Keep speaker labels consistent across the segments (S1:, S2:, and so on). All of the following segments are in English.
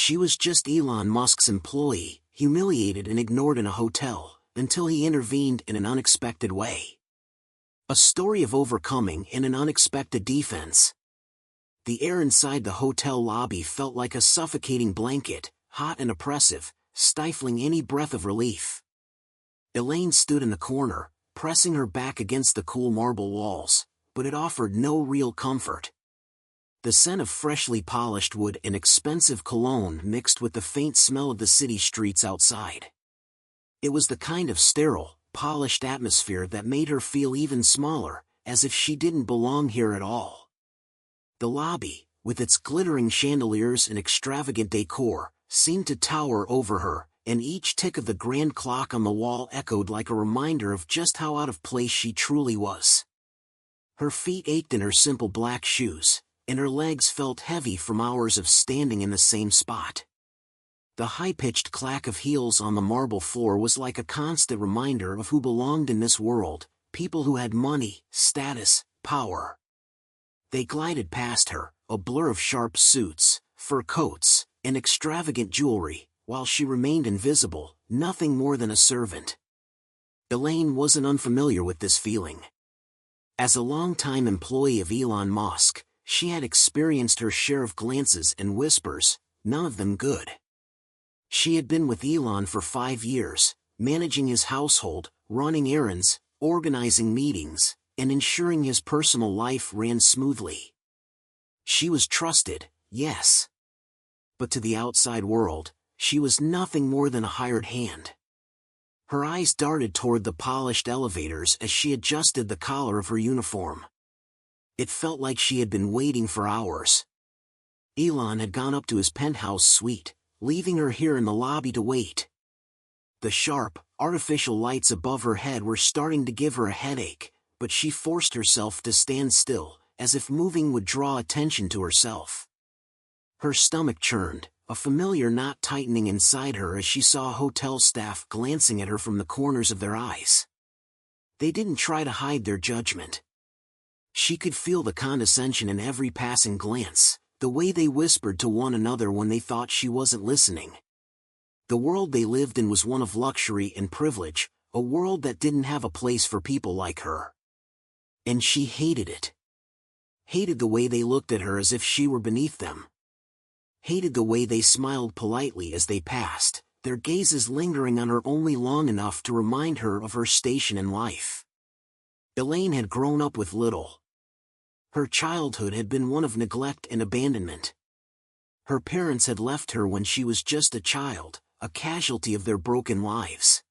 S1: She was just Elon Musk's employee, humiliated and ignored in a hotel, until he intervened in an unexpected way. A story of overcoming and an unexpected defense. The air inside the hotel lobby felt like a suffocating blanket, hot and oppressive, stifling any breath of relief. Elaine stood in the corner, pressing her back against the cool marble walls, but it offered no real comfort. The scent of freshly polished wood and expensive cologne mixed with the faint smell of the city streets outside. It was the kind of sterile, polished atmosphere that made her feel even smaller, as if she didn't belong here at all. The lobby, with its glittering chandeliers and extravagant decor, seemed to tower over her, and each tick of the grand clock on the wall echoed like a reminder of just how out of place she truly was. Her feet ached in her simple black shoes, and her legs felt heavy from hours of standing in the same spot. The high-pitched clack of heels on the marble floor was like a constant reminder of who belonged in this world, people who had money, status, power. They glided past her, a blur of sharp suits, fur coats, and extravagant jewelry, while she remained invisible, nothing more than a servant. Elaine wasn't unfamiliar with this feeling. As a longtime employee of Elon Musk, she had experienced her share of glances and whispers, none of them good. She had been with Elon for 5 years, managing his household, running errands, organizing meetings, and ensuring his personal life ran smoothly. She was trusted, yes. But to the outside world, she was nothing more than a hired hand. Her eyes darted toward the polished elevators as she adjusted the collar of her uniform. It felt like she had been waiting for hours. Elon had gone up to his penthouse suite, leaving her here in the lobby to wait. The sharp, artificial lights above her head were starting to give her a headache, but she forced herself to stand still, as if moving would draw attention to herself. Her stomach churned, a familiar knot tightening inside her as she saw hotel staff glancing at her from the corners of their eyes. They didn't try to hide their judgment. She could feel the condescension in every passing glance, the way they whispered to one another when they thought she wasn't listening. The world they lived in was one of luxury and privilege, a world that didn't have a place for people like her. And she hated it. Hated the way they looked at her as if she were beneath them. Hated the way they smiled politely as they passed, their gazes lingering on her only long enough to remind her of her station in life. Elaine had grown up with little. Her childhood had been one of neglect and abandonment. Her parents had left her when she was just a child, a casualty of their broken lives.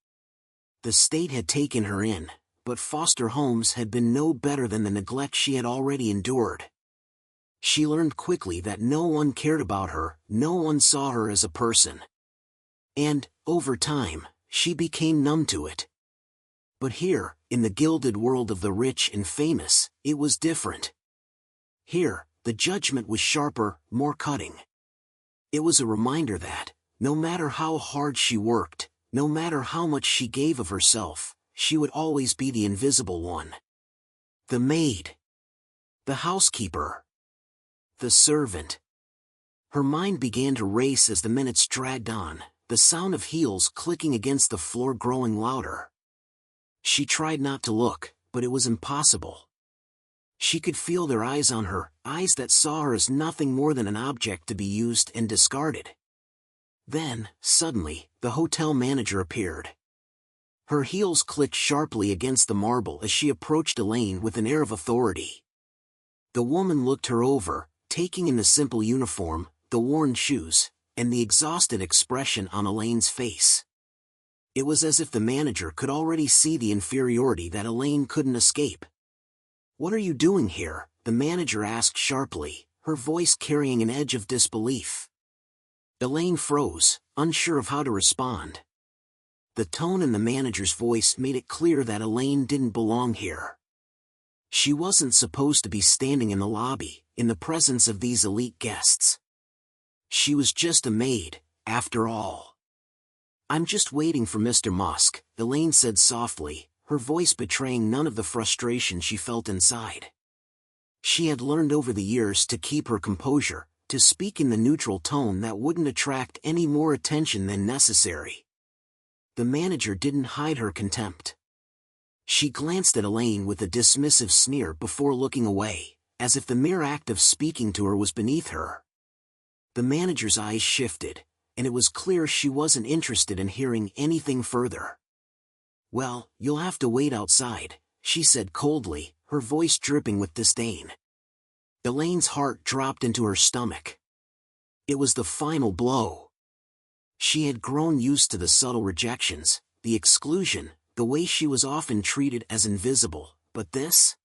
S1: The state had taken her in, but foster homes had been no better than the neglect she had already endured. She learned quickly that no one cared about her, no one saw her as a person. And, over time, she became numb to it. But here, in the gilded world of the rich and famous, it was different. Here, the judgment was sharper, more cutting. It was a reminder that, no matter how hard she worked, no matter how much she gave of herself, she would always be the invisible one. The maid. The housekeeper. The servant. Her mind began to race as the minutes dragged on, the sound of heels clicking against the floor growing louder. She tried not to look, but it was impossible. She could feel their eyes on her, eyes that saw her as nothing more than an object to be used and discarded. Then, suddenly, the hotel manager appeared. Her heels clicked sharply against the marble as she approached Elaine with an air of authority. The woman looked her over, taking in the simple uniform, the worn shoes, and the exhausted expression on Elaine's face. It was as if the manager could already see the inferiority that Elaine couldn't escape. "What are you doing here?" the manager asked sharply, her voice carrying an edge of disbelief. Elaine froze, unsure of how to respond. The tone in the manager's voice made it clear that Elaine didn't belong here. She wasn't supposed to be standing in the lobby, in the presence of these elite guests. She was just a maid, after all. "I'm just waiting for Mr. Musk," Elaine said softly, her voice betraying none of the frustration she felt inside. She had learned over the years to keep her composure, to speak in the neutral tone that wouldn't attract any more attention than necessary. The manager didn't hide her contempt. She glanced at Elaine with a dismissive sneer before looking away, as if the mere act of speaking to her was beneath her. The manager's eyes shifted, and it was clear she wasn't interested in hearing anything further. "Well, you'll have to wait outside," she said coldly, her voice dripping with disdain. Elaine's heart dropped into her stomach. It was the final blow. She had grown used to the subtle rejections, the exclusion, the way she was often treated as invisible, but this?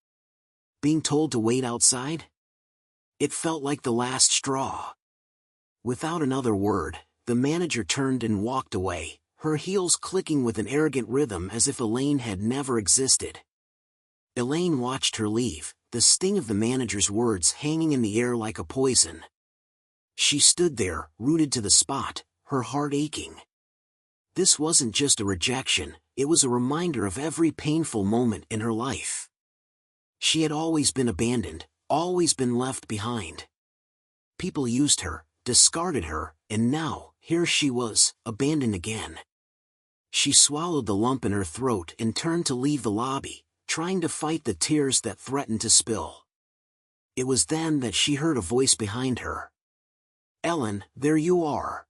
S1: Being told to wait outside? It felt like the last straw. Without another word, the manager turned and walked away, her heels clicking with an arrogant rhythm as if Elaine had never existed. Elaine watched her leave, the sting of the manager's words hanging in the air like a poison. She stood there, rooted to the spot, her heart aching. This wasn't just a rejection, it was a reminder of every painful moment in her life. She had always been abandoned, always been left behind. People used her, discarded her, and now, here she was, abandoned again. She swallowed the lump in her throat and turned to leave the lobby, trying to fight the tears that threatened to spill. It was then that she heard a voice behind her. "Ellen, there you are."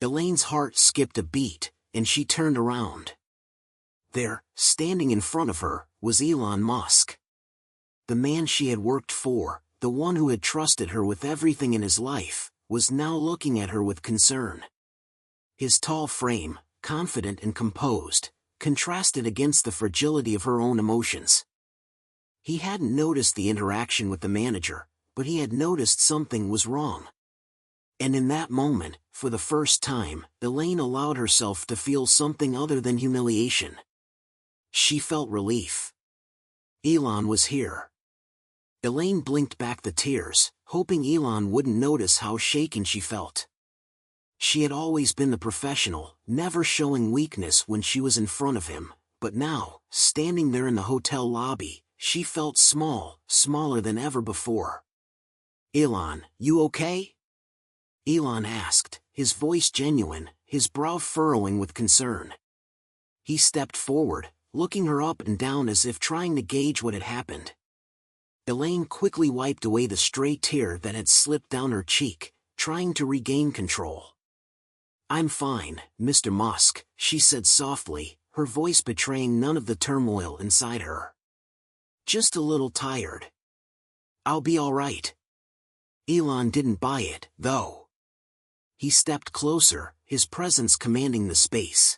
S1: Elaine's heart skipped a beat, and she turned around. There, standing in front of her, was Elon Musk. The man she had worked for, the one who had trusted her with everything in his life, was now looking at her with concern. His tall frame, confident and composed, contrasted against the fragility of her own emotions. He hadn't noticed the interaction with the manager, but he had noticed something was wrong. And in that moment, for the first time, Elaine allowed herself to feel something other than humiliation. She felt relief. Elon was here. Elaine blinked back the tears, hoping Elon wouldn't notice how shaken she felt. She had always been the professional, never showing weakness when she was in front of him, but now, standing there in the hotel lobby, she felt small, smaller than ever before. "Elon, you okay?" Elon asked, his voice genuine, his brow furrowing with concern. He stepped forward, looking her up and down as if trying to gauge what had happened. Elaine quickly wiped away the stray tear that had slipped down her cheek, trying to regain control. "I'm fine, Mr. Musk," she said softly, her voice betraying none of the turmoil inside her. "Just a little tired. I'll be all right." Elon didn't buy it, though. He stepped closer, his presence commanding the space.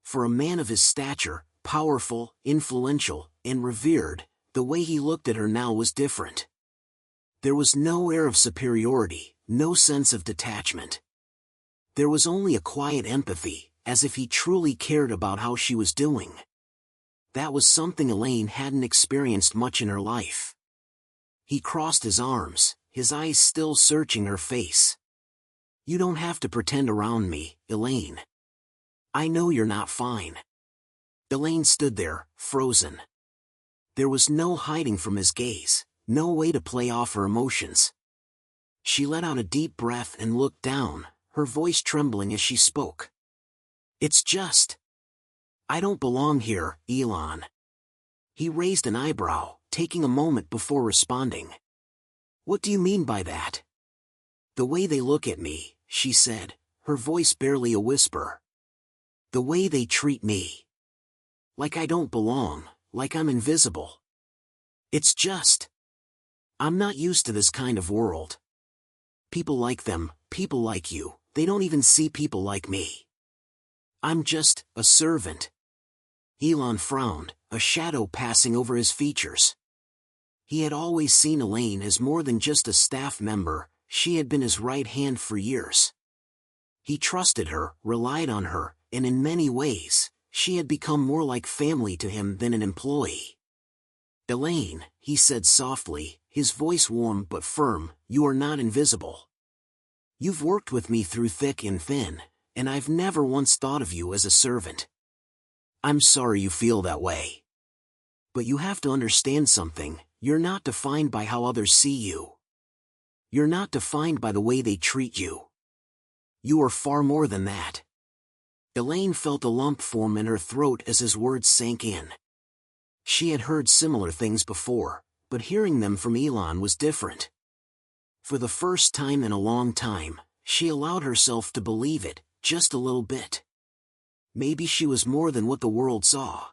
S1: For a man of his stature, powerful, influential, and revered, the way he looked at her now was different. There was no air of superiority, no sense of detachment. There was only a quiet empathy, as if he truly cared about how she was doing. That was something Elaine hadn't experienced much in her life. He crossed his arms, his eyes still searching her face. "You don't have to pretend around me, Elaine. I know you're not fine." Elaine stood there, frozen. There was no hiding from his gaze, no way to play off her emotions. She let out a deep breath and looked down, her voice trembling as she spoke. "It's just... I don't belong here, Elon." He raised an eyebrow, taking a moment before responding. "What do you mean by that?" "The way they look at me," she said, her voice barely a whisper. "The way they treat me. Like I don't belong, like I'm invisible. It's just... I'm not used to this kind of world. People like them, people like you, they don't even see people like me. I'm just a servant." Elon frowned, a shadow passing over his features. He had always seen Elaine as more than just a staff member, she had been his right hand for years. He trusted her, relied on her, and in many ways, she had become more like family to him than an employee. "Elaine," he said softly, his voice warm but firm, "you are not invisible. You've worked with me through thick and thin, and I've never once thought of you as a servant. I'm sorry you feel that way. But you have to understand something, you're not defined by how others see you. You're not defined by the way they treat you. You are far more than that. Elaine felt a lump form in her throat as his words sank in. She had heard similar things before, but hearing them from Elon was different. For the first time in a long time, she allowed herself to believe it, just a little bit. Maybe she was more than what the world saw.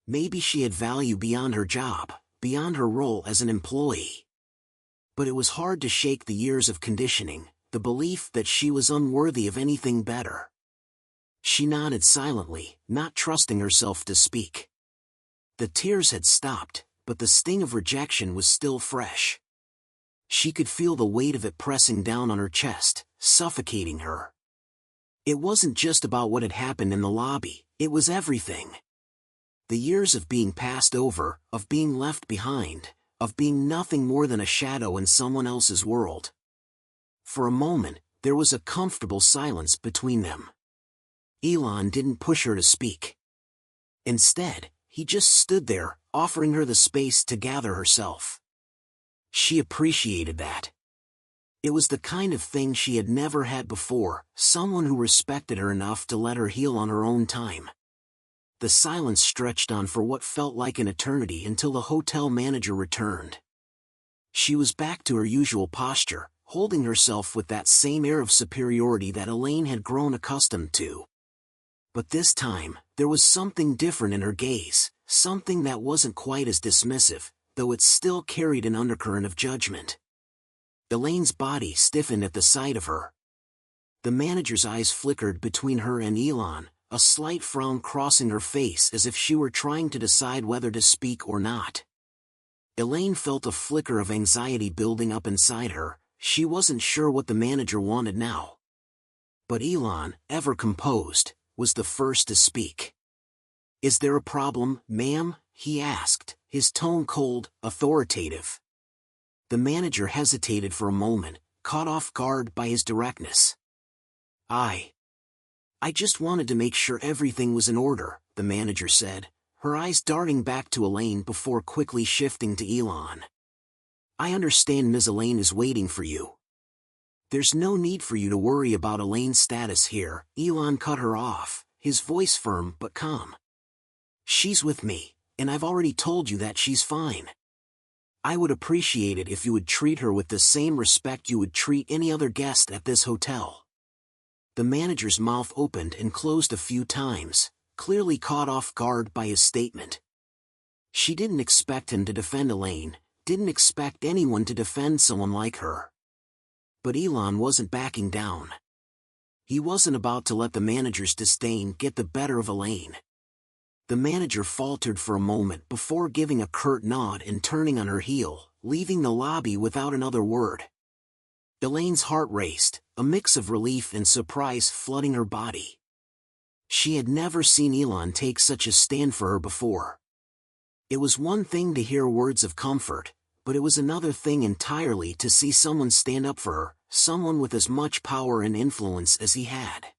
S1: Maybe she had value beyond her job, beyond her role as an employee. But it was hard to shake the years of conditioning, the belief that she was unworthy of anything better. She nodded silently, not trusting herself to speak. The tears had stopped, but the sting of rejection was still fresh. She could feel the weight of it pressing down on her chest, suffocating her. It wasn't just about what had happened in the lobby, it was everything. The years of being passed over, of being left behind, of being nothing more than a shadow in someone else's world. For a moment, there was a comfortable silence between them. Elon didn't push her to speak. Instead, he just stood there, offering her the space to gather herself. She appreciated that. It was the kind of thing she had never had before, someone who respected her enough to let her heal on her own time. The silence stretched on for what felt like an eternity until the hotel manager returned. She was back to her usual posture, holding herself with that same air of superiority that Elaine had grown accustomed to. But this time, there was something different in her gaze, something that wasn't quite as dismissive, though it still carried an undercurrent of judgment. Elaine's body stiffened at the sight of her. The manager's eyes flickered between her and Elon, a slight frown crossing her face as if she were trying to decide whether to speak or not. Elaine felt a flicker of anxiety building up inside her. She wasn't sure what the manager wanted now. But Elon, ever composed, was the first to speak. "Is there a problem, ma'am?" he asked, his tone cold, authoritative. The manager hesitated for a moment, caught off guard by his directness. I just wanted to make sure everything was in order," the manager said, her eyes darting back to Elaine before quickly shifting to Elon. "I understand Ms. Elaine is waiting for you." "There's no need for you to worry about Elaine's status here," Elon cut her off, his voice firm but calm. "She's with me, and I've already told you that she's fine. I would appreciate it if you would treat her with the same respect you would treat any other guest at this hotel." The manager's mouth opened and closed a few times, clearly caught off guard by his statement. She didn't expect him to defend Elaine, didn't expect anyone to defend someone like her. But Elon wasn't backing down. He wasn't about to let the manager's disdain get the better of Elaine. The manager faltered for a moment before giving a curt nod and turning on her heel, leaving the lobby without another word. Elaine's heart raced, a mix of relief and surprise flooding her body. She had never seen Elon take such a stand for her before. It was one thing to hear words of comfort, but it was another thing entirely to see someone stand up for her, someone with as much power and influence as he had.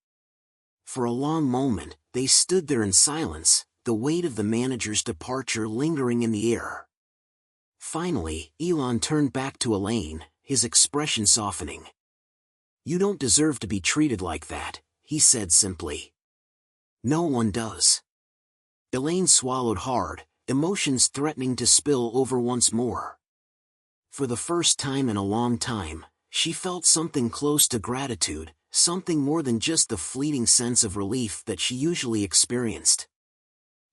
S1: For a long moment, they stood there in silence, the weight of the manager's departure lingering in the air. Finally, Elon turned back to Elaine, his expression softening. "You don't deserve to be treated like that," he said simply. "No one does." Elaine swallowed hard, emotions threatening to spill over once more. For the first time in a long time, she felt something close to gratitude, something more than just the fleeting sense of relief that she usually experienced.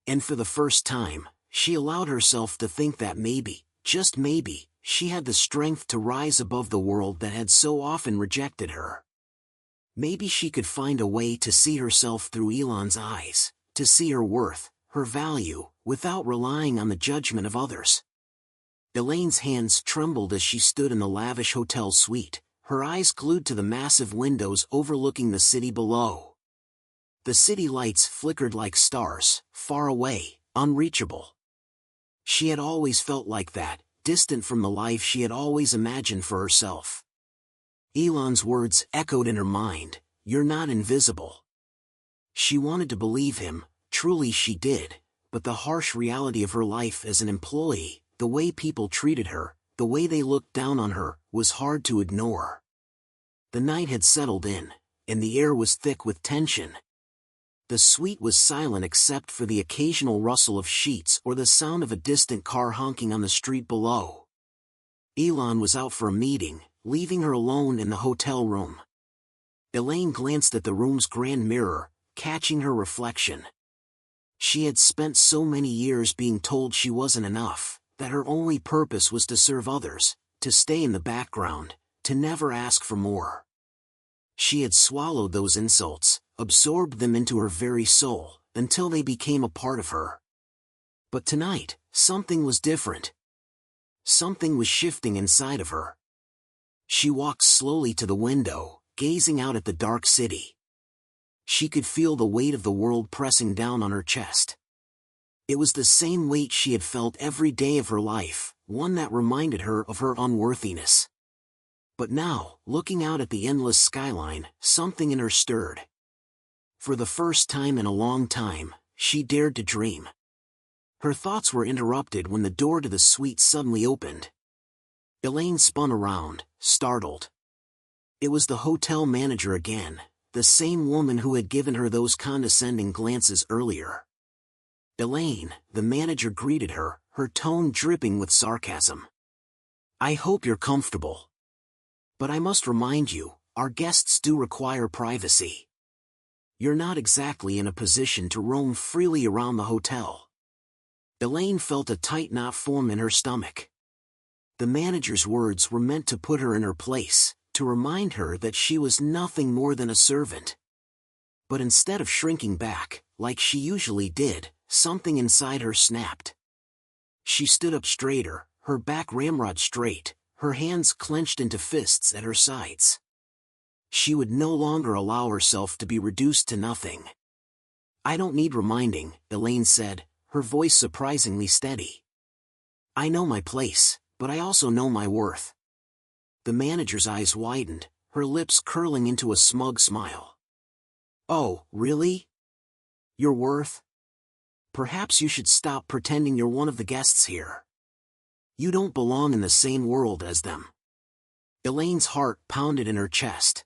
S1: And for the first time, she allowed herself to think that maybe, just maybe, she had the strength to rise above the world that had so often rejected her. Maybe she could find a way to see herself through Elon's eyes, to see her worth, her value, without relying on the judgment of others. Elaine's hands trembled as she stood in the lavish hotel suite, her eyes glued to the massive windows overlooking the city below. The city lights flickered like stars, far away, unreachable. She had always felt like that, distant from the life she had always imagined for herself. Elon's words echoed in her mind, "You're not invisible." She wanted to believe him, truly she did, but the harsh reality of her life as an employee, the way people treated her, The way they looked down on her was hard to ignore. The night had settled in, and the air was thick with tension. The suite was silent except for the occasional rustle of sheets or the sound of a distant car honking on the street below. Elon was out for a meeting, leaving her alone in the hotel room. Elaine glanced at the room's grand mirror, catching her reflection. She had spent so many years being told she wasn't enough, that her only purpose was to serve others, to stay in the background, to never ask for more. She had swallowed those insults, absorbed them into her very soul, until they became a part of her. But tonight, something was different. Something was shifting inside of her. She walked slowly to the window, gazing out at the dark city. She could feel the weight of the world pressing down on her chest. It was the same weight she had felt every day of her life, one that reminded her of her unworthiness. But now, looking out at the endless skyline, something in her stirred. For the first time in a long time, she dared to dream. Her thoughts were interrupted when the door to the suite suddenly opened. Elaine spun around, startled. It was the hotel manager again, the same woman who had given her those condescending glances earlier. "Elaine," the manager greeted her, her tone dripping with sarcasm. "I hope you're comfortable. But I must remind you, our guests do require privacy. You're not exactly in a position to roam freely around the hotel." Elaine felt a tight knot form in her stomach. The manager's words were meant to put her in her place, to remind her that she was nothing more than a servant. But instead of shrinking back, like she usually did, something inside her snapped. She stood up straighter, her back ramrod straight, her hands clenched into fists at her sides. She would no longer allow herself to be reduced to nothing. "I don't need reminding," Elaine said, her voice surprisingly steady. "I know my place, but I also know my worth." The manager's eyes widened, her lips curling into a smug smile. "Oh, really? Your worth? Perhaps you should stop pretending you're one of the guests here. You don't belong in the same world as them." Elaine's heart pounded in her chest.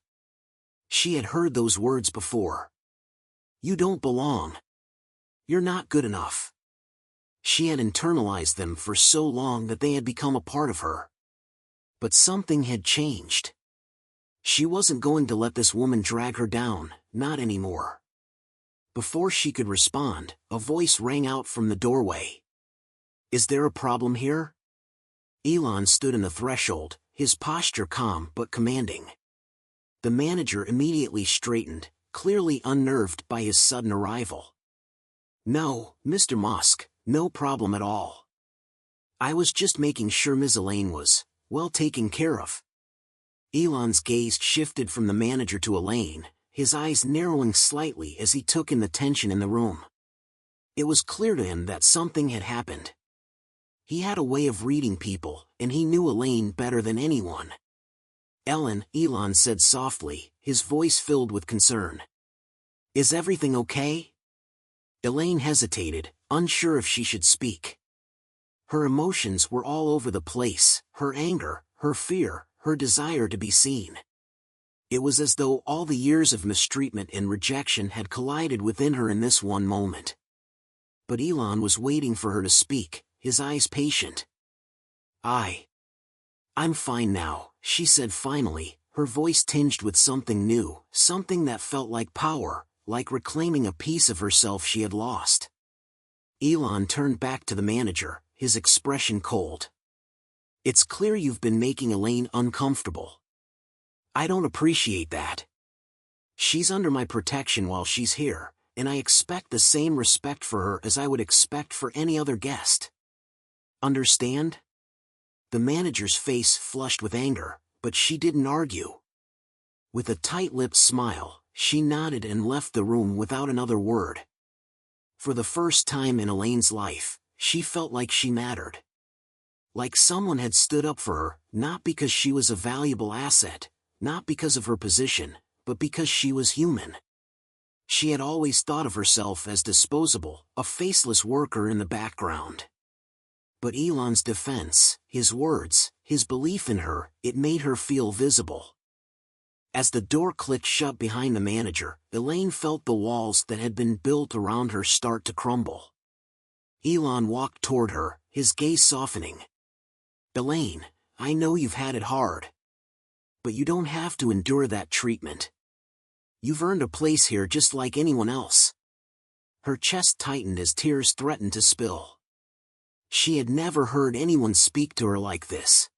S1: She had heard those words before. "You don't belong. You're not good enough." She had internalized them for so long that they had become a part of her. But something had changed. She wasn't going to let this woman drag her down, not anymore. Before she could respond, a voice rang out from the doorway. "Is there a problem here?" Elon stood in the threshold, his posture calm but commanding. The manager immediately straightened, clearly unnerved by his sudden arrival. "No, Mr. Musk, no problem at all. I was just making sure Ms. Elaine was, well, taken care of." Elon's gaze shifted from the manager to Elaine, his eyes narrowing slightly as he took in the tension in the room. It was clear to him that something had happened. He had a way of reading people, and he knew Elaine better than anyone. "Ellen," Elon said softly, his voice filled with concern. "Is everything okay?" Elaine hesitated, unsure if she should speak. Her emotions were all over the place, her anger, her fear, her desire to be seen. It was as though all the years of mistreatment and rejection had collided within her in this one moment. But Elon was waiting for her to speak, his eyes patient. I'm fine now," she said finally, her voice tinged with something new, something that felt like power, like reclaiming a piece of herself she had lost. Elon turned back to the manager, his expression cold. "It's clear you've been making Elaine uncomfortable. I don't appreciate that. She's under my protection while she's here, and I expect the same respect for her as I would expect for any other guest. Understand?" The manager's face flushed with anger, but she didn't argue. With a tight-lipped smile, she nodded and left the room without another word. For the first time in Elaine's life, she felt like she mattered. Like someone had stood up for her, not because she was a valuable asset, not because of her position, but because she was human. She had always thought of herself as disposable, a faceless worker in the background. But Elon's defense, his words, his belief in her, it made her feel visible. As the door clicked shut behind the manager, Elaine felt the walls that had been built around her start to crumble. Elon walked toward her, his gaze softening. "Elaine, I know you've had it hard. But you don't have to endure that treatment. You've earned a place here just like anyone else." Her chest tightened as tears threatened to spill. She had never heard anyone speak to her like this.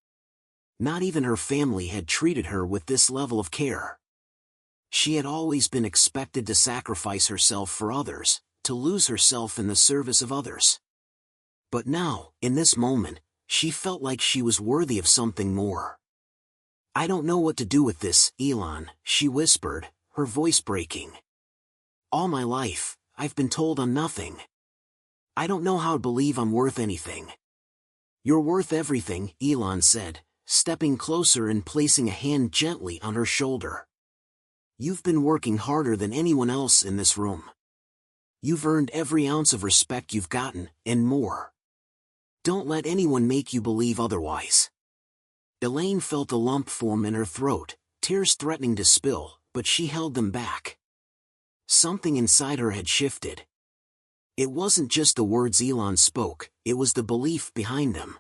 S1: Not even her family had treated her with this level of care. She had always been expected to sacrifice herself for others, to lose herself in the service of others. But now, in this moment, she felt like she was worthy of something more. "I don't know what to do with this, Elon," she whispered, her voice breaking. "All my life, I've been told I'm nothing. I don't know how to believe I'm worth anything." "You're worth everything," Elon said, stepping closer and placing a hand gently on her shoulder. "You've been working harder than anyone else in this room. You've earned every ounce of respect you've gotten, and more. Don't let anyone make you believe otherwise." Elaine felt a lump form in her throat, tears threatening to spill, but she held them back. Something inside her had shifted. It wasn't just the words Elon spoke, it was the belief behind them.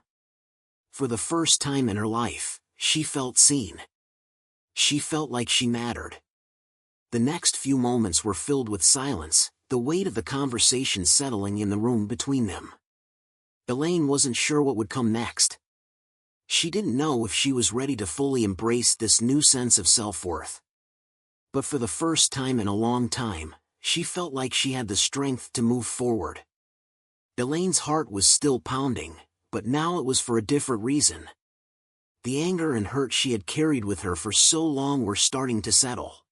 S1: For the first time in her life, she felt seen. She felt like she mattered. The next few moments were filled with silence, the weight of the conversation settling in the room between them. Elaine wasn't sure what would come next. She didn't know if she was ready to fully embrace this new sense of self-worth. But for the first time in a long time, she felt like she had the strength to move forward. Elaine's heart was still pounding, but now it was for a different reason. The anger and hurt she had carried with her for so long were starting to settle.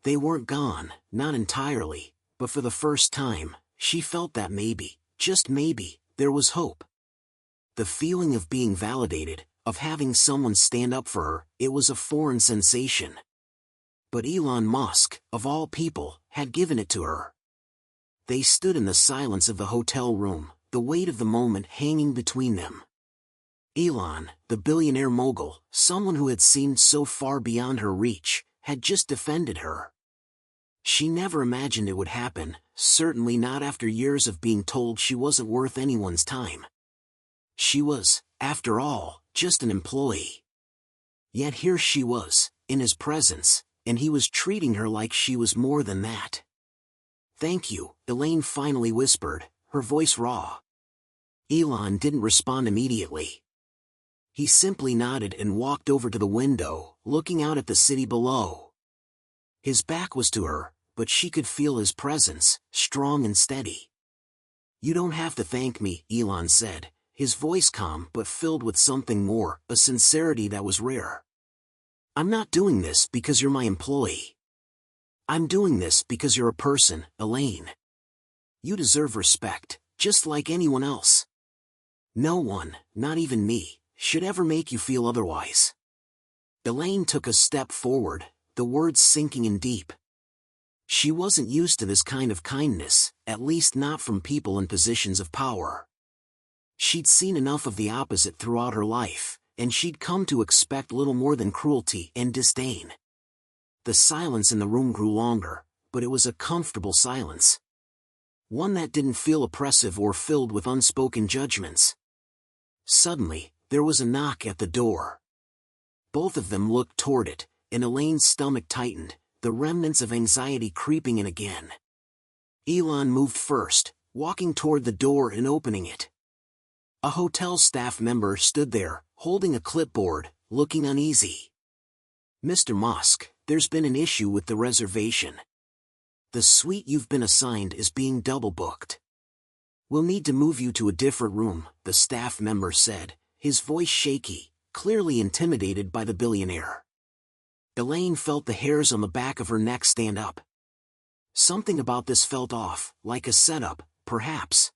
S1: They weren't gone, not entirely, but for the first time, she felt that maybe, just maybe, there was hope. The feeling of being validated, of having someone stand up for her, it was a foreign sensation. But Elon Musk, of all people, had given it to her. They stood in the silence of the hotel room, the weight of the moment hanging between them. Elon, the billionaire mogul, someone who had seemed so far beyond her reach, had just defended her. She never imagined it would happen, certainly not after years of being told she wasn't worth anyone's time. She was, after all, just an employee. Yet here she was, in his presence, and he was treating her like she was more than that. "Thank you," Elaine finally whispered, her voice raw. Elon didn't respond immediately. He simply nodded and walked over to the window, looking out at the city below. His back was to her, but she could feel his presence, strong and steady. "You don't have to thank me," Elon said, his voice calm but filled with something more, a sincerity that was rare. "I'm not doing this because you're my employee. I'm doing this because you're a person, Elaine. You deserve respect, just like anyone else. No one, not even me, should ever make you feel otherwise." Elaine took a step forward, the words sinking in deep. She wasn't used to this kind of kindness, at least not from people in positions of power. She'd seen enough of the opposite throughout her life, and she'd come to expect little more than cruelty and disdain. The silence in the room grew longer, but it was a comfortable silence. One that didn't feel oppressive or filled with unspoken judgments. Suddenly, there was a knock at the door. Both of them looked toward it, and Elaine's stomach tightened, the remnants of anxiety creeping in again. Elon moved first, walking toward the door and opening it. A hotel staff member stood there, holding a clipboard, looking uneasy. "Mr. Musk, there's been an issue with the reservation. The suite you've been assigned is being double booked. We'll need to move you to a different room," the staff member said, his voice shaky, clearly intimidated by the billionaire. Elaine felt the hairs on the back of her neck stand up. Something about this felt off, like a setup, perhaps.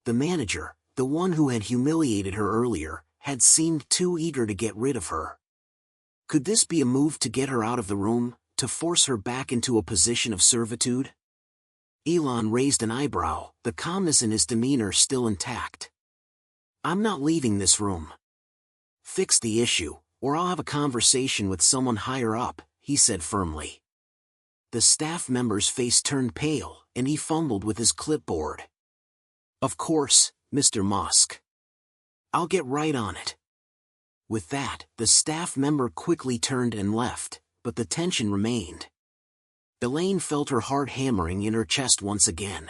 S1: The manager, the one who had humiliated her earlier, had seemed too eager to get rid of her. Could this be a move to get her out of the room, to force her back into a position of servitude? Elon raised an eyebrow, the calmness in his demeanor still intact. "I'm not leaving this room." Fix the issue, or I'll have a conversation with someone higher up, he said firmly. The staff member's face turned pale, and he fumbled with his clipboard. Of course, Mr. Musk. I'll get right on it. With that, the staff member quickly turned and left, but the tension remained. Elaine felt her heart hammering in her chest once again.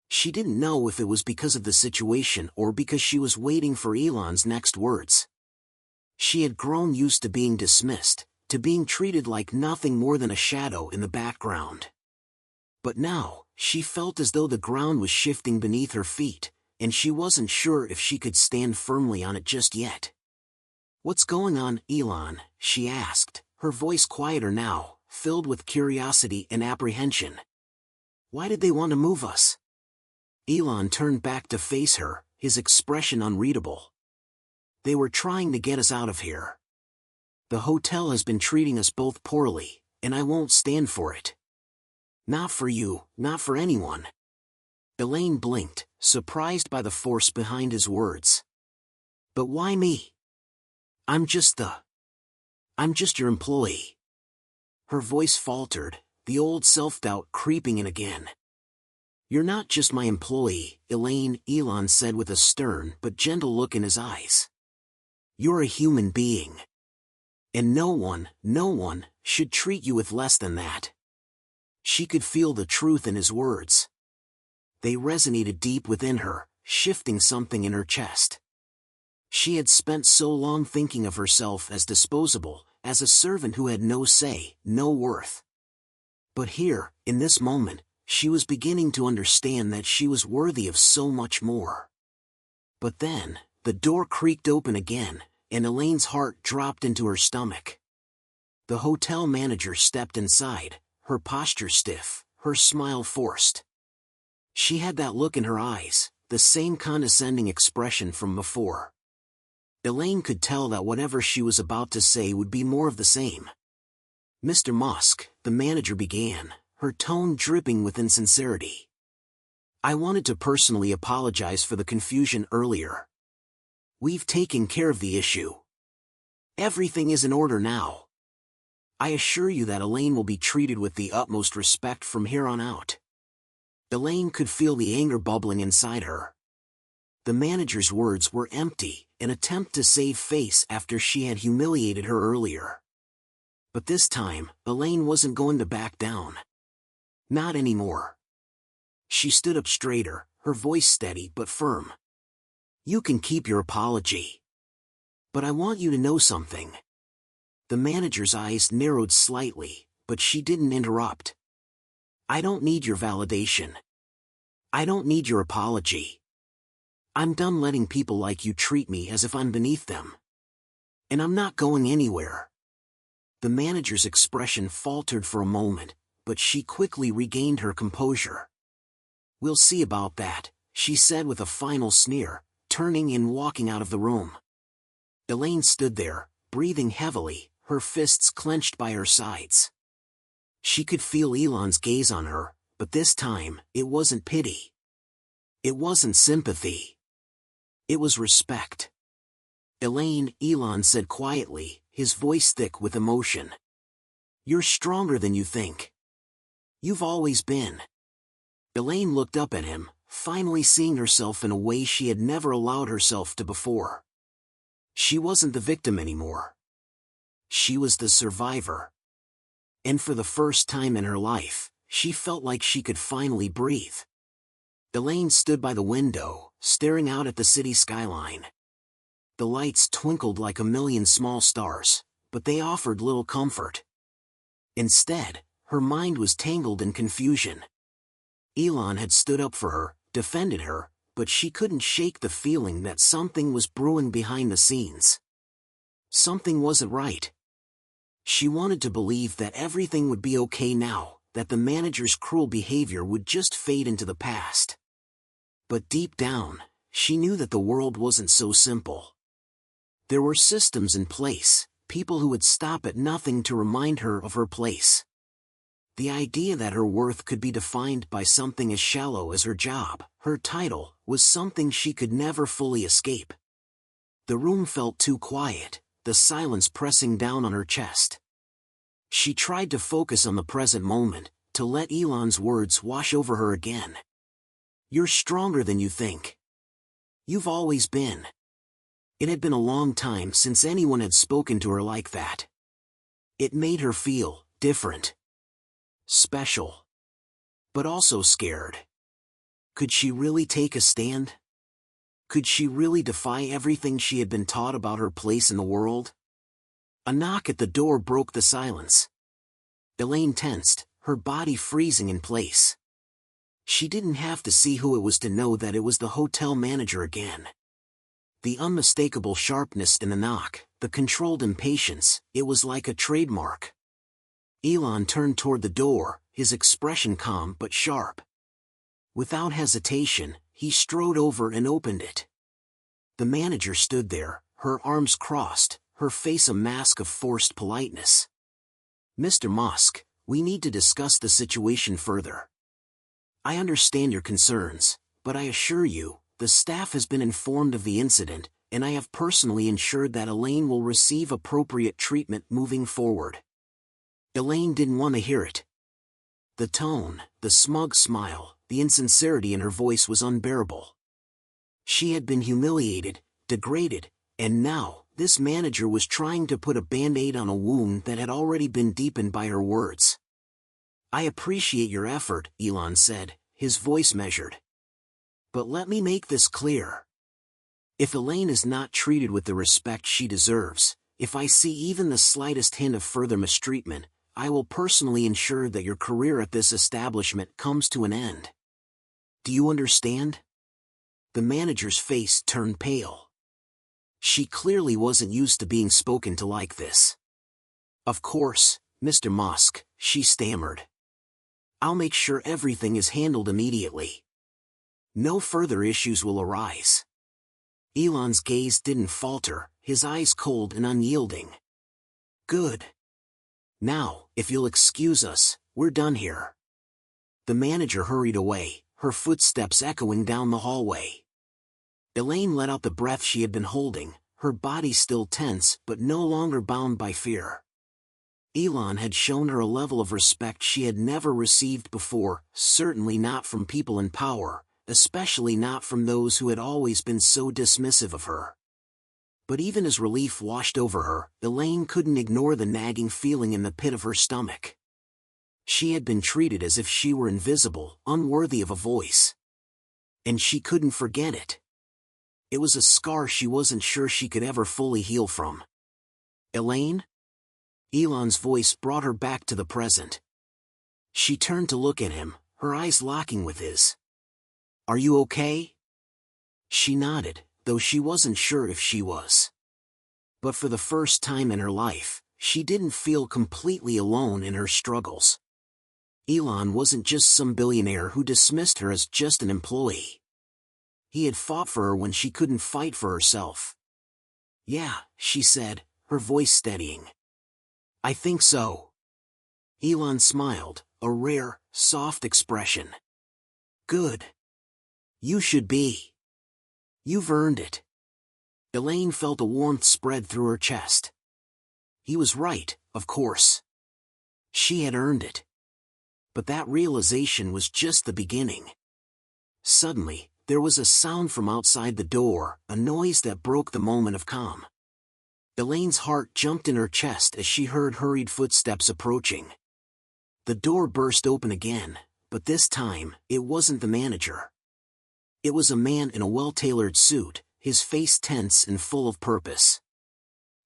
S1: She didn't know if it was because of the situation or because she was waiting for Elon's next words. She had grown used to being dismissed, to being treated like nothing more than a shadow in the background. But now, she felt as though the ground was shifting beneath her feet, and she wasn't sure if she could stand firmly on it just yet. "What's going on, Elon?" she asked, her voice quieter now, filled with curiosity and apprehension. "Why did they want to move us?" Elon turned back to face her, his expression unreadable. "They were trying to get us out of here. The hotel has been treating us both poorly, and I won't stand for it. Not for you, not for anyone." Elaine blinked, surprised by the force behind his words. "But why me? I'm just your employee." Her voice faltered, the old self-doubt creeping in again. "You're not just my employee, Elaine," Elon said with a stern but gentle look in his eyes. "You're a human being. And no one, should treat you with less than that." She could feel the truth in his words. They resonated deep within her, shifting something in her chest. She had spent so long thinking of herself as disposable, as a servant who had no say, no worth. But here, in this moment, she was beginning to understand that she was worthy of so much more. But then, the door creaked open again, and Elaine's heart dropped into her stomach. The hotel manager stepped inside, her posture stiff, her smile forced. She had that look in her eyes, the same condescending expression from before. Elaine could tell that whatever she was about to say would be more of the same. "Mr. Musk," the manager began, her tone dripping with insincerity. "I wanted to personally apologize for the confusion earlier. We've taken care of the issue. Everything is in order now. I assure you that Elaine will be treated with the utmost respect from here on out." Elaine could feel the anger bubbling inside her. The manager's words were empty, an attempt to save face after she had humiliated her earlier. But this time, Elaine wasn't going to back down. Not anymore. She stood up straighter, her voice steady but firm. "You can keep your apology. But I want you to know something." The manager's eyes narrowed slightly, but she didn't interrupt. "I don't need your validation. I don't need your apology. I'm done letting people like you treat me as if I'm beneath them. And I'm not going anywhere." The manager's expression faltered for a moment, but she quickly regained her composure. "We'll see about that," she said with a final sneer, turning and walking out of the room. Elaine stood there, breathing heavily, her fists clenched by her sides. She could feel Elon's gaze on her, but this time, it wasn't pity. It wasn't sympathy. It was respect. "Elaine," Elon said quietly, his voice thick with emotion. "You're stronger than you think. You've always been." Elaine looked up at him, finally seeing herself in a way she had never allowed herself to before. She wasn't the victim anymore. She was the survivor. And for the first time in her life, she felt like she could finally breathe. Elaine stood by the window, staring out at the city skyline. The lights twinkled like a million small stars, but they offered little comfort. Instead, her mind was tangled in confusion. Elon had stood up for her, defended her, but she couldn't shake the feeling that something was brewing behind the scenes. Something wasn't right. She wanted to believe that everything would be okay now, that the manager's cruel behavior would just fade into the past. But deep down, she knew that the world wasn't so simple. There were systems in place, people who would stop at nothing to remind her of her place. The idea that her worth could be defined by something as shallow as her job, her title, was something she could never fully escape. The room felt too quiet, the silence pressing down on her chest. She tried to focus on the present moment, to let Elon's words wash over her again. "You're stronger than you think. You've always been." It had been a long time since anyone had spoken to her like that. It made her feel different. Special. But also scared. Could she really take a stand? Could she really defy everything she had been taught about her place in the world? A knock at the door broke the silence. Elaine tensed, her body freezing in place. She didn't have to see who it was to know that it was the hotel manager again. The unmistakable sharpness in the knock, the controlled impatience, it was like a trademark. Elon turned toward the door, his expression calm but sharp. Without hesitation, he strode over and opened it. The manager stood there, her arms crossed, her face a mask of forced politeness. "Mr. Musk, we need to discuss the situation further. I understand your concerns, but I assure you, the staff has been informed of the incident, and I have personally ensured that Elaine will receive appropriate treatment moving forward." Elaine didn't want to hear it. The tone, the smug smile, the insincerity in her voice was unbearable. She had been humiliated, degraded, and now, this manager was trying to put a band-aid on a wound that had already been deepened by her words. "I appreciate your effort," Elon said, his voice measured. "But let me make this clear. If Elaine is not treated with the respect she deserves, if I see even the slightest hint of further mistreatment, I will personally ensure that your career at this establishment comes to an end. Do you understand?" The manager's face turned pale. She clearly wasn't used to being spoken to like this. "Of course, Mr. Musk," she stammered. "I'll make sure everything is handled immediately. No further issues will arise." Elon's gaze didn't falter, his eyes cold and unyielding. "Good. Now, if you'll excuse us, we're done here." The manager hurried away, her footsteps echoing down the hallway. Elaine let out the breath she had been holding, her body still tense but no longer bound by fear. Elon had shown her a level of respect she had never received before, certainly not from people in power, especially not from those who had always been so dismissive of her. But even as relief washed over her, Elaine couldn't ignore the nagging feeling in the pit of her stomach. She had been treated as if she were invisible, unworthy of a voice. And she couldn't forget it. It was a scar she wasn't sure she could ever fully heal from. "Elaine?" Elon's voice brought her back to the present. She turned to look at him, her eyes locking with his. "Are you okay?" She nodded, though she wasn't sure if she was. But for the first time in her life, she didn't feel completely alone in her struggles. Elon wasn't just some billionaire who dismissed her as just an employee. He had fought for her when she couldn't fight for herself. "Yeah," she said, her voice steadying. "I think so." Elon smiled, a rare, soft expression. "Good. You should be. You've earned it." Elaine felt a warmth spread through her chest. He was right, of course. She had earned it. But that realization was just the beginning. Suddenly, there was a sound from outside the door, a noise that broke the moment of calm. Elaine's heart jumped in her chest as she heard hurried footsteps approaching. The door burst open again, but this time, it wasn't the manager. It was a man in a well-tailored suit, his face tense and full of purpose.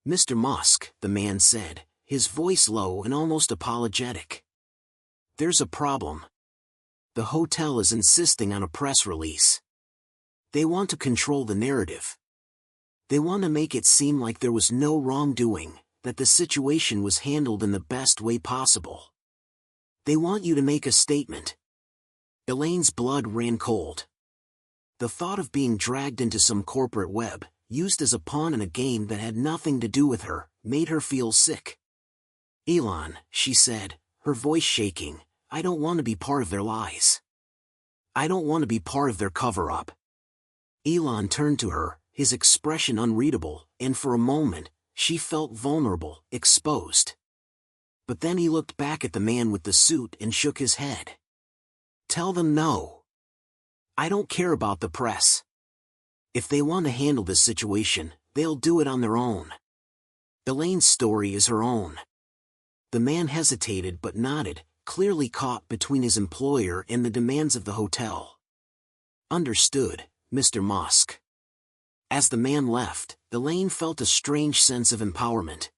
S1: "Mr. Musk," the man said, his voice low and almost apologetic. "There's a problem. The hotel is insisting on a press release. They want to control the narrative. They want to make it seem like there was no wrongdoing, that the situation was handled in the best way possible. They want you to make a statement." Elaine's blood ran cold. The thought of being dragged into some corporate web, used as a pawn in a game that had nothing to do with her, made her feel sick. "Elon," she said, her voice shaking, "I don't want to be part of their lies. I don't want to be part of their cover-up." Elon turned to her, his expression unreadable, and for a moment, she felt vulnerable, exposed. But then he looked back at the man with the suit and shook his head. "Tell them no. I don't care about the press. If they want to handle this situation, they'll do it on their own. Elaine's story is her own." The man hesitated but nodded, clearly caught between his employer and the demands of the hotel. "Understood, Mr. Musk." As the man left, Elaine felt a strange sense of empowerment.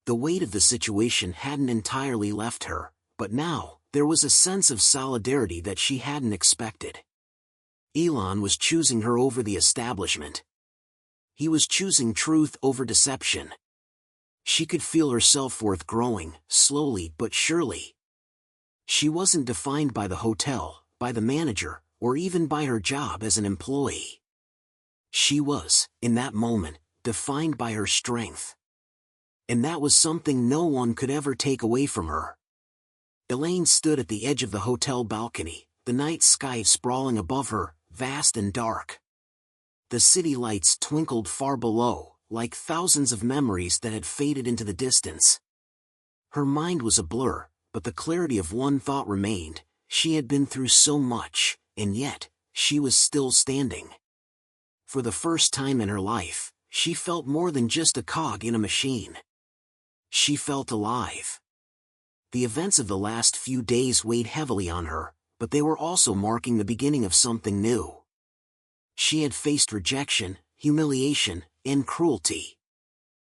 S1: The weight of the situation hadn't entirely left her, but now, there was a sense of solidarity that she hadn't expected. Elon was choosing her over the establishment. He was choosing truth over deception. She could feel her self-worth growing, slowly but surely. She wasn't defined by the hotel, by the manager, or even by her job as an employee. She was, in that moment, defined by her strength. And that was something no one could ever take away from her. Elaine stood at the edge of the hotel balcony, the night sky sprawling above her, vast and dark. The city lights twinkled far below, like thousands of memories that had faded into the distance. Her mind was a blur, but the clarity of one thought remained: she had been through so much, and yet, she was still standing. For the first time in her life, she felt more than just a cog in a machine. She felt alive. The events of the last few days weighed heavily on her, but they were also marking the beginning of something new. She had faced rejection, humiliation, and cruelty.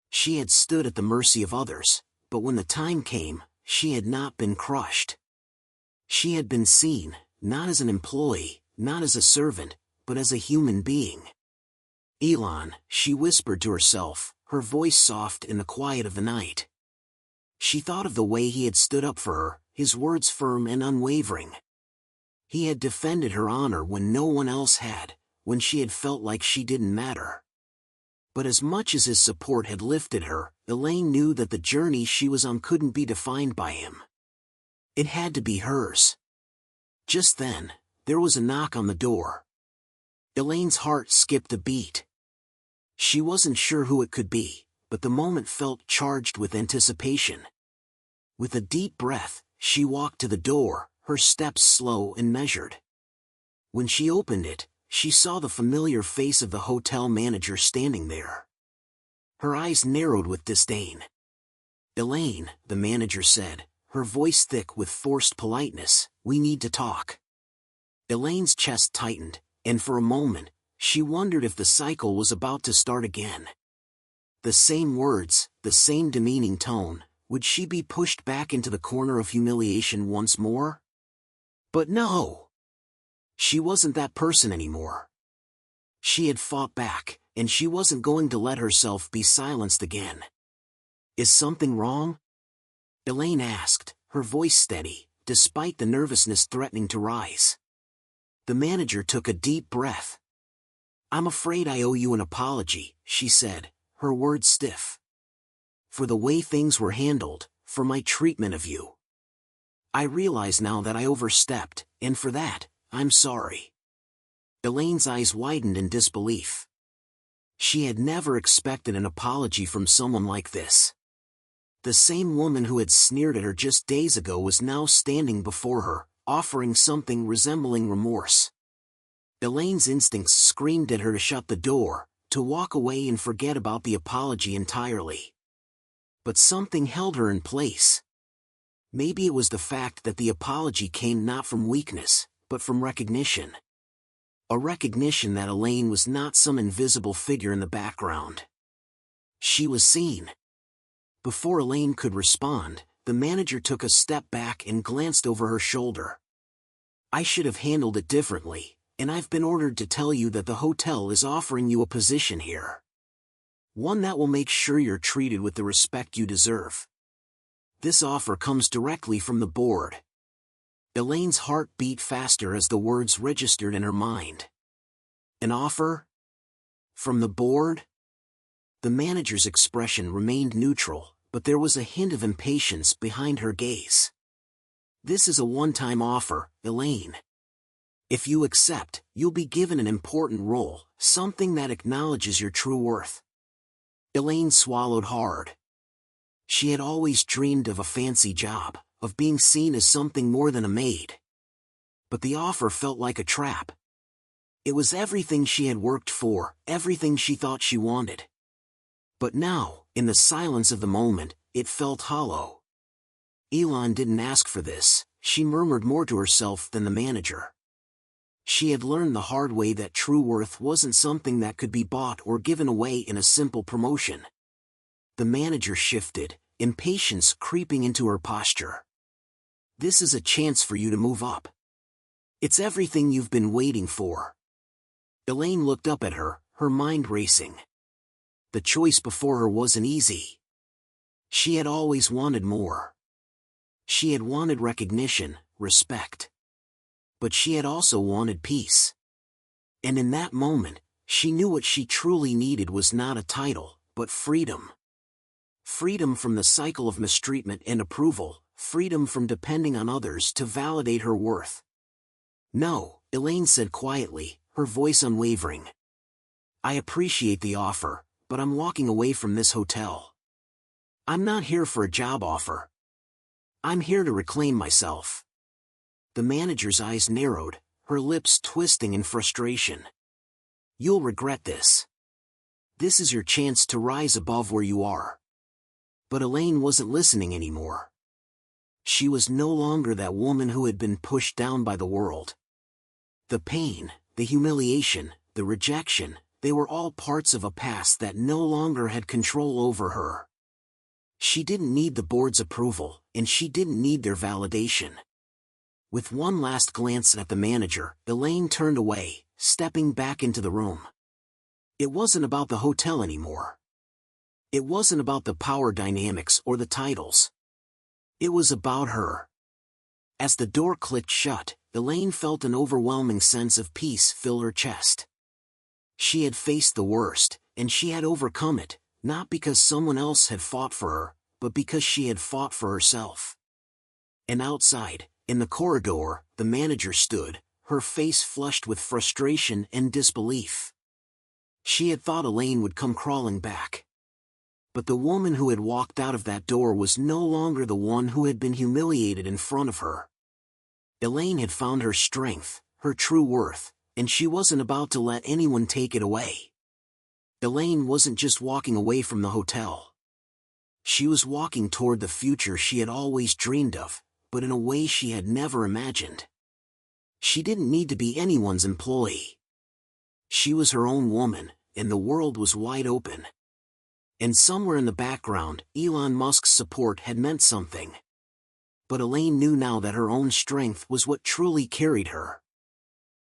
S1: She had stood at the mercy of others, but when the time came, she had not been crushed. She had been seen, not as an employee, not as a servant, but as a human being. "Elon," she whispered to herself, her voice soft in the quiet of the night. She thought of the way he had stood up for her, his words firm and unwavering. He had defended her honor when no one else had, when she had felt like she didn't matter. But as much as his support had lifted her, Elaine knew that the journey she was on couldn't be defined by him. It had to be hers. Just then, there was a knock on the door. Elaine's heart skipped a beat. She wasn't sure who it could be, but the moment felt charged with anticipation. With a deep breath, she walked to the door, her steps slow and measured. When she opened it, she saw the familiar face of the hotel manager standing there. Her eyes narrowed with disdain. "Elaine," the manager said, her voice thick with forced politeness, "we need to talk." Elaine's chest tightened, and for a moment, she wondered if the cycle was about to start again. The same words, the same demeaning tone, would she be pushed back into the corner of humiliation once more? But no! She wasn't that person anymore. She had fought back, and she wasn't going to let herself be silenced again. "Is something wrong?" Elaine asked, her voice steady, despite the nervousness threatening to rise. The manager took a deep breath. "I'm afraid I owe you an apology," she said, her words stiff. "For the way things were handled, for my treatment of you. I realize now that I overstepped, and for that, I'm sorry." Elaine's eyes widened in disbelief. She had never expected an apology from someone like this. The same woman who had sneered at her just days ago was now standing before her, offering something resembling remorse. Elaine's instincts screamed at her to shut the door, to walk away and forget about the apology entirely. But something held her in place. Maybe it was the fact that the apology came not from weakness, but from recognition. A recognition that Elaine was not some invisible figure in the background. She was seen. Before Elaine could respond, the manager took a step back and glanced over her shoulder. "I should have handled it differently, and I've been ordered to tell you that the hotel is offering you a position here. One that will make sure you're treated with the respect you deserve. This offer comes directly from the board." Elaine's heart beat faster as the words registered in her mind. "An offer? From the board?" The manager's expression remained neutral, but there was a hint of impatience behind her gaze. "This is a one-time offer, Elaine. If you accept, you'll be given an important role, something that acknowledges your true worth. Elaine swallowed hard. She had always dreamed of a fancy job, of being seen as something more than a maid. But the offer felt like a trap. It was everything she had worked for, everything she thought she wanted. But now, in the silence of the moment, it felt hollow. Elon didn't ask for this, she murmured more to herself than the manager. She had learned the hard way that true worth wasn't something that could be bought or given away in a simple promotion. The manager shifted, impatience creeping into her posture. This is a chance for you to move up. It's everything you've been waiting for. Elaine looked up at her, her mind racing. The choice before her wasn't easy. She had always wanted more. She had wanted recognition, respect. But she had also wanted peace. And in that moment, she knew what she truly needed was not a title, but freedom. Freedom from the cycle of mistreatment and approval, freedom from depending on others to validate her worth. No, Elaine said quietly, her voice unwavering. I appreciate the offer, but I'm walking away from this hotel. I'm not here for a job offer. I'm here to reclaim myself. The manager's eyes narrowed, her lips twisting in frustration. You'll regret this. This is your chance to rise above where you are. But Elaine wasn't listening anymore. She was no longer that woman who had been pushed down by the world. The pain, the humiliation, the rejection, they were all parts of a past that no longer had control over her. She didn't need the board's approval, and she didn't need their validation. With one last glance at the manager, Elaine turned away, stepping back into the room. It wasn't about the hotel anymore. It wasn't about the power dynamics or the titles. It was about her. As the door clicked shut, Elaine felt an overwhelming sense of peace fill her chest. She had faced the worst, and she had overcome it, not because someone else had fought for her, but because she had fought for herself. And outside, in the corridor, the manager stood, her face flushed with frustration and disbelief. She had thought Elaine would come crawling back. But the woman who had walked out of that door was no longer the one who had been humiliated in front of her. Elaine had found her strength, her true worth, and she wasn't about to let anyone take it away. Elaine wasn't just walking away from the hotel. She was walking toward the future she had always dreamed of, but in a way she had never imagined. She didn't need to be anyone's employee. She was her own woman, and the world was wide open. And somewhere in the background, Elon Musk's support had meant something. But Elaine knew now that her own strength was what truly carried her.